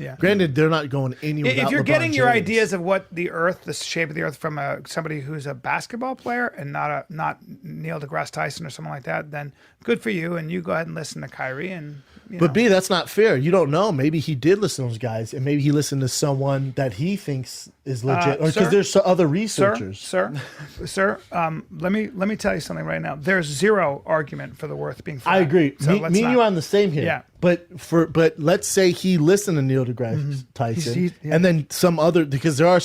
Yeah. Granted, they're not going anywhere. If you're getting your ideas of what the Earth, the shape of the Earth, from somebody who's a basketball player and not Neil deGrasse Tyson or someone like that, then good for you. And you go ahead and listen to Kyrie. And but B, that's not fair. You don't know. Maybe he did listen to those guys, and maybe he listened to someone that he thinks is legit, or because there's other researchers. Sir, let me tell you something right now. There's zero argument for the Earth being flat. I agree. So me and you are on the same here. Yeah. But let's say he listened to Neil deGrasse Tyson, and then some other, because there are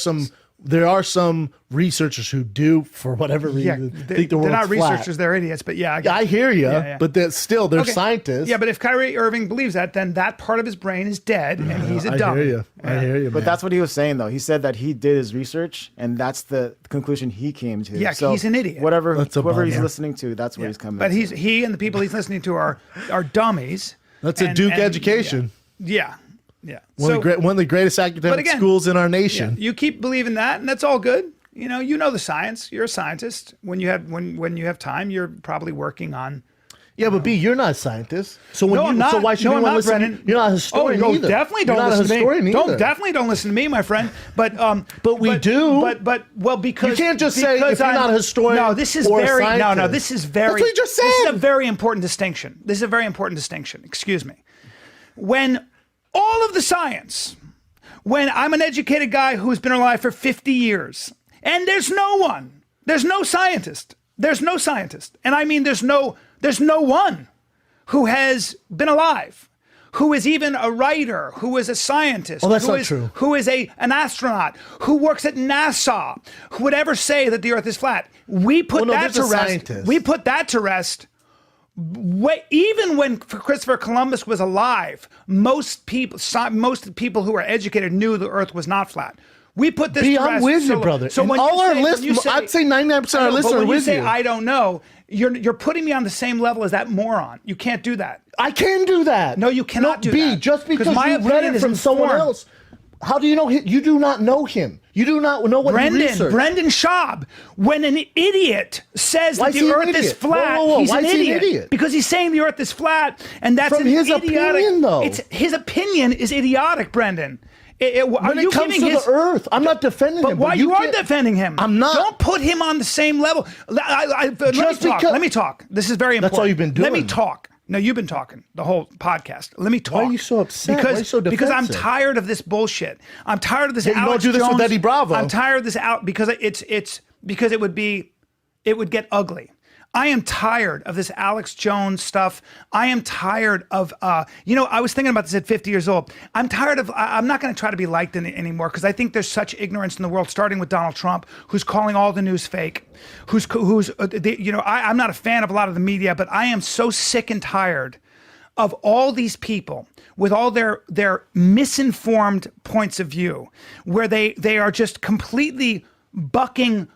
some researchers who do, for whatever reason, think the world's they're not flat. Researchers, they're idiots. But I hear you. Yeah. But they're scientists. Yeah, but if Kyrie Irving believes that, then that part of his brain is dead, and he's a dummy. I hear you. But that's what he was saying, though. He said that he did his research, and that's the conclusion he came to. Yeah, so he's an idiot. Whoever he's listening to, that's what he's coming. But to. he and the people he's listening to are dummies. That's a Duke education. Yeah. One of the greatest academic schools in our nation. Yeah, you keep believing that, and that's all good. You know the science. You're a scientist. When you have time, you're probably working on. Yeah, but B, you're not a scientist. So so why should anyone listen? Brennan. You're not a historian either. Definitely don't listen to me. Definitely don't listen to me, my friend. But we do. But because you can't just say if you're not a historian. No, this is very This is very. That's what you just said. This is a very important distinction. Excuse me. When all of the science, when I'm an educated guy who's been alive for 50 years, and there's no scientist, and I mean there's no one who has been alive, who is even a writer, who is a scientist, who is an astronaut, who works at NASA, who would ever say that the Earth is flat. We put that to rest. We put that to rest. Even when Christopher Columbus was alive, most people who are educated knew the Earth was not flat. We put this to rest. I'm with you, brother. So when all our listeners, I'd say 99% of our listeners are with you. When you say I don't know, you're putting me on the same level as that moron. You can't do that. I can do that. No, you cannot do that. Just because you read it from someone else. How do you know him? You do not know him. You do not know what he researched. Brendan Schaub, when an idiot says that the Earth is flat, he's an idiot. Because he's saying the Earth is flat, and that's from his opinion, though. His opinion is idiotic, Brendan. When it comes to the Earth, I'm not defending him. But you are defending him. I'm not. Don't put him on the same level. Let me talk. This is very important. That's all you've been doing. Let me talk. No, you've been talking the whole podcast. Let me talk. Why are you so upset? Why are you so defensive? Because I'm tired of this bullshit. I'm tired of this. You don't do this with Eddie Bravo. I'm tired of this because because it would get ugly. I am tired of this Alex Jones stuff. I am tired of, I was thinking about this at 50 years old. I'm tired of, I'm not going to try to be liked anymore because I think there's such ignorance in the world, starting with Donald Trump, who's calling all the news fake, I'm not a fan of a lot of the media, but I am so sick and tired of all these people with all their misinformed points of view, where they are just completely bucking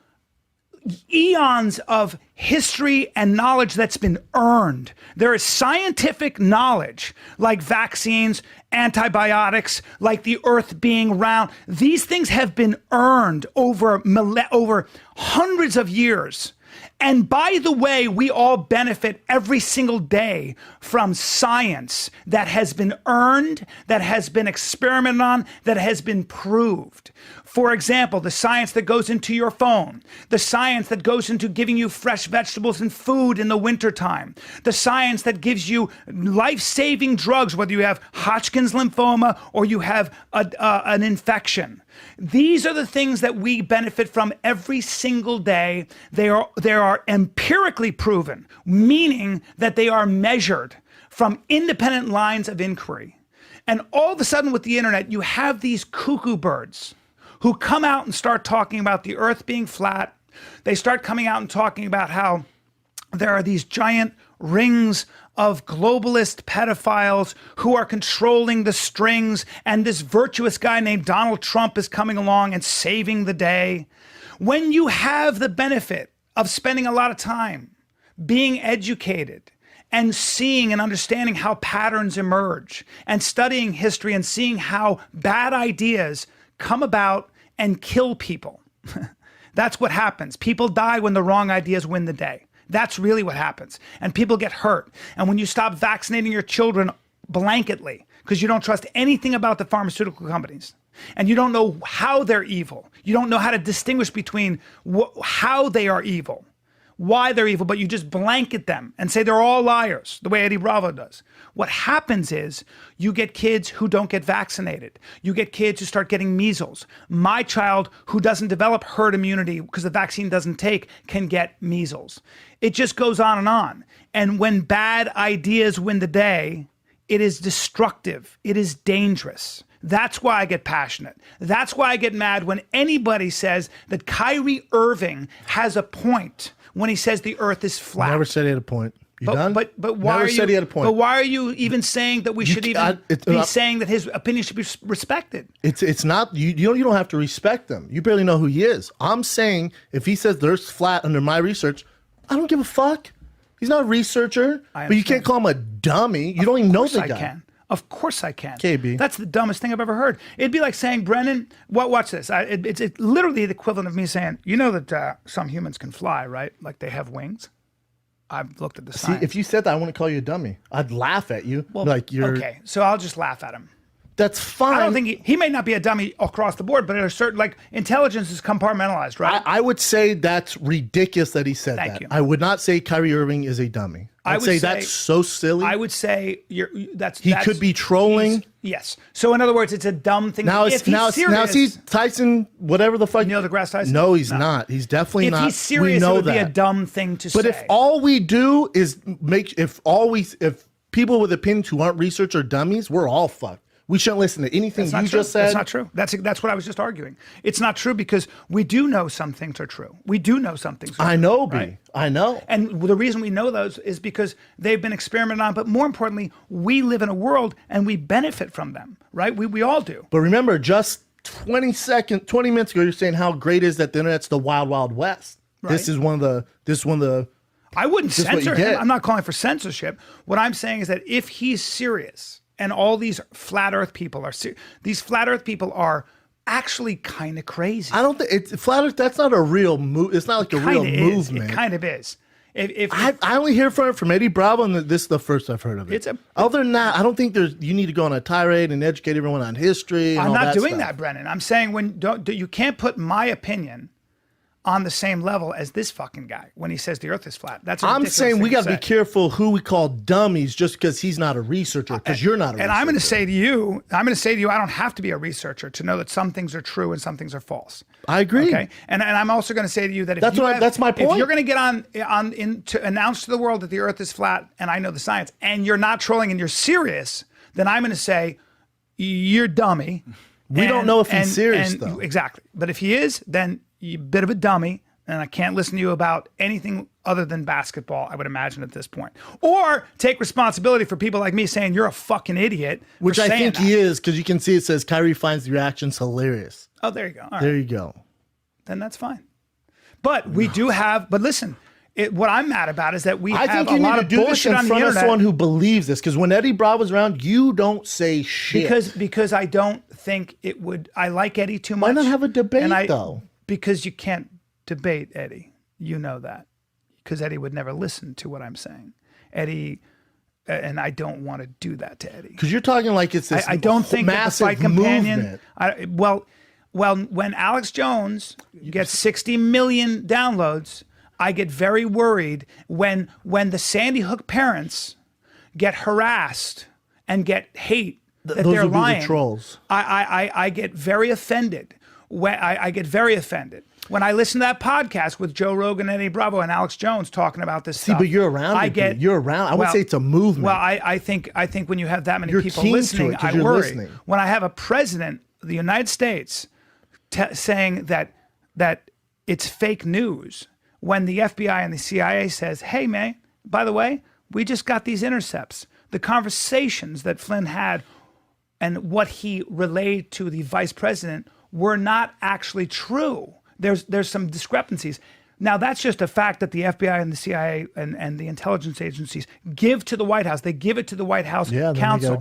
eons of history and knowledge that's been earned. There is scientific knowledge like vaccines, antibiotics, like the Earth being round. These things have been earned over hundreds of years. And by the way, we all benefit every single day from science that has been earned, that has been experimented on, that has been proved. For example, the science that goes into your phone, the science that goes into giving you fresh vegetables and food in the wintertime, the science that gives you life-saving drugs, whether you have Hodgkin's lymphoma or you have an infection. These are the things that we benefit from every single day. They are empirically proven, meaning that they are measured from independent lines of inquiry. And all of a sudden with the internet, you have these cuckoo birds who come out and start talking about the Earth being flat. They start coming out and talking about how there are these giant rings of globalist pedophiles who are controlling the strings, and this virtuous guy named Donald Trump is coming along and saving the day. When you have the benefit of spending a lot of time being educated and seeing and understanding how patterns emerge and studying history and seeing how bad ideas come about and kill people. That's what happens. People die when the wrong ideas win the day. That's really what happens. And people get hurt. And when you stop vaccinating your children blanketly, because you don't trust anything about the pharmaceutical companies. And you don't know how they're evil. You don't know how to distinguish between how they are evil, why they're evil, but you just blanket them and say they're all liars, the way Eddie Bravo does. What happens is you get kids who don't get vaccinated. You get kids who start getting measles. My child who doesn't develop herd immunity because the vaccine doesn't take can get measles. It just goes on and on. And when bad ideas win the day, it is destructive. It is dangerous. That's why I get passionate. That's why I get mad when anybody says that Kyrie Irving has a point when he says the earth is flat. Never said he had a point. You done? But why Never are said you, he had a point. But why are you even saying that we should even be saying that his opinion should be respected? It's not you don't have to respect him. You barely know who he is. I'm saying if he says the earth's flat under my research, I don't give a fuck. He's not a researcher. But you can't call him a dummy. You don't even know the guy. Of course I can. KB. That's the dumbest thing I've ever heard. It'd be like saying, Brennan, watch this. It's literally the equivalent of me saying, you know that some humans can fly, right? Like they have wings. I've looked at the science. See, if you said that, I wouldn't call you a dummy. I'd laugh at you. Well, like you're. Okay, so I'll just laugh at him. That's fine. I don't think he may not be a dummy across the board, but at a certain, like, intelligence is compartmentalized, right? I would say that's ridiculous that he said that. Thank you. I would not say Kyrie Irving is a dummy. I'd say that's so silly. I would say he could be trolling. Yes. So in other words, it's a dumb thing. Now is he Tyson, whatever the fuck. Neil deGrasse Tyson? No, he's not. He's definitely not. If he's serious, it would be a dumb thing to say. But if all we do is if people with opinions who aren't research are dummies, we're all fucked. We shouldn't listen to anything you just said. That's not true. That's what I was just arguing. It's not true because we do know some things are true. We do know some things are true. I know, right? I know. And the reason we know those is because they've been experimented on. But more importantly, we live in a world and we benefit from them, right? We all do. But remember, just 20 minutes ago, you're saying how great is that the internet's the wild, wild west. Right. This is one of the. I wouldn't censor him. I'm not calling for censorship. What I'm saying is that if he's serious, and all these flat Earth people are actually kind of crazy. I don't think it's flat Earth. That's not a real move. It's not like a real movement. It kind of is. I only hear from Eddie Bravo, and this is the first I've heard of it. Other than that, I don't think you need to go on a tirade and educate everyone on history. And I'm not doing stuff. that, Brennan. I'm saying you can't put my opinion on the same level as this fucking guy when he says the earth is flat. That's I'm saying we got to be careful who we call dummies just because he's not a researcher, because you're not a researcher. And I'm going to say to you, I don't have to be a researcher to know that some things are true and some things are false. I agree. Okay. And I'm also going to say to you that that's my point. If you're going to get on to announce to the world that the earth is flat and I know the science and you're not trolling and you're serious, then I'm going to say you're dummy. We don't know if he's serious though. Exactly. But if he is, then you're a bit of a dummy, and I can't listen to you about anything other than basketball, I would imagine at this point. Or take responsibility for people like me saying you're a fucking idiot. Which I think he is, because you can see it says Kyrie finds the reactions hilarious. Oh, there you go. There you go. Then that's fine. But we do have, but listen, what I'm mad about is that we have a lot of bullshit on the internet. I think you need to do this in front of someone who believes this, because when Eddie Bravo's around, you don't say shit. Because I don't think it would, I like Eddie too much. Why not have a debate, though? Because you can't debate Eddie. You know that. Because Eddie would never listen to what I'm saying. Eddie, and I don't want to do that to Eddie. Because you're talking like it's this I don't think massive that the Fight Companion. Movement. Well, when Alex Jones gets 60 million downloads, I get very worried when the Sandy Hook parents get harassed and get hate that they're lying. The trolls. I get very offended. I get very offended when I listen to that podcast with Joe Rogan, Eddie Bravo, and Alex Jones talking about this stuff. But you're around. You're around. I would say it's a movement. Well, I think when you have that many people listening, I worry. Listening. When I have a president of the United States saying that it's fake news, when the FBI and the CIA says, "Hey, man, by the way, we just got these intercepts. The conversations that Flynn had and what he relayed to the vice president were not actually true. There's some discrepancies." Now, that's just a fact that the FBI and the CIA and the intelligence agencies give to the White House. They give it to the White House counsel.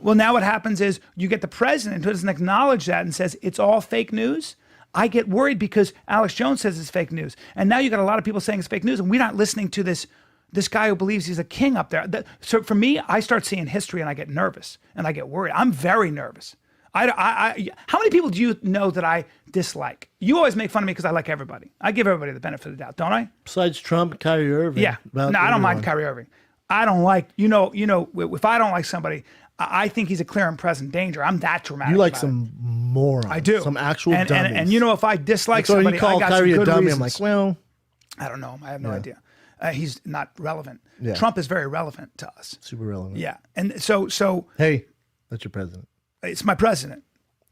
Well, now what happens is you get the president who doesn't acknowledge that and says it's all fake news. I get worried because Alex Jones says it's fake news. And now you got a lot of people saying it's fake news, and we're not listening to this this guy who believes he's a king up there. So for me, I start seeing history and I get nervous and I get worried. I'm very nervous. How many people do you know that I dislike? You always make fun of me because I like everybody. I give everybody the benefit of the doubt, don't I? Besides Trump, Kyrie Irving. Yeah. No, I don't mind Kyrie Irving. I don't like, if I don't like somebody, I think he's a clear and present danger. I'm that dramatic. You like about some morons. I do. Some actual dummies. And if I dislike so somebody, you call I got Kyrie some a good dummy. reasons. I'm like, well, I don't know him. I have no idea. He's not relevant. Yeah. Trump is very relevant to us. super relevant. Yeah. And so Hey, that's your president. it's my president.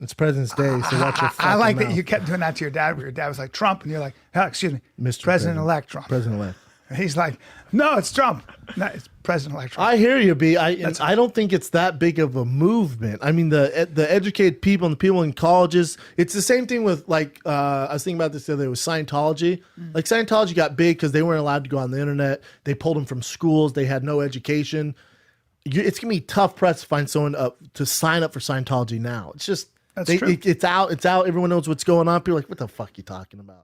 It's President's Day, so watch your fucking I like that mouth. you kept doing that to your dad, where your dad was like, Trump, and you're like, excuse me, Mr. President-elect Trump. President-elect. He's like, no, it's Trump. No, it's President-elect Trump. I hear you, B. I don't think it's that big of a movement. I mean, the educated people and the people in colleges, it's the same thing with, like, I was thinking about this the other day with Scientology. Like, Scientology got big because they weren't allowed to go on the internet. They pulled them from schools. They had no education. It's going to be tough press to find someone to sign up for Scientology now. It's just, That's true. It's out. Everyone knows what's going on. People are like, what the fuck are you talking about?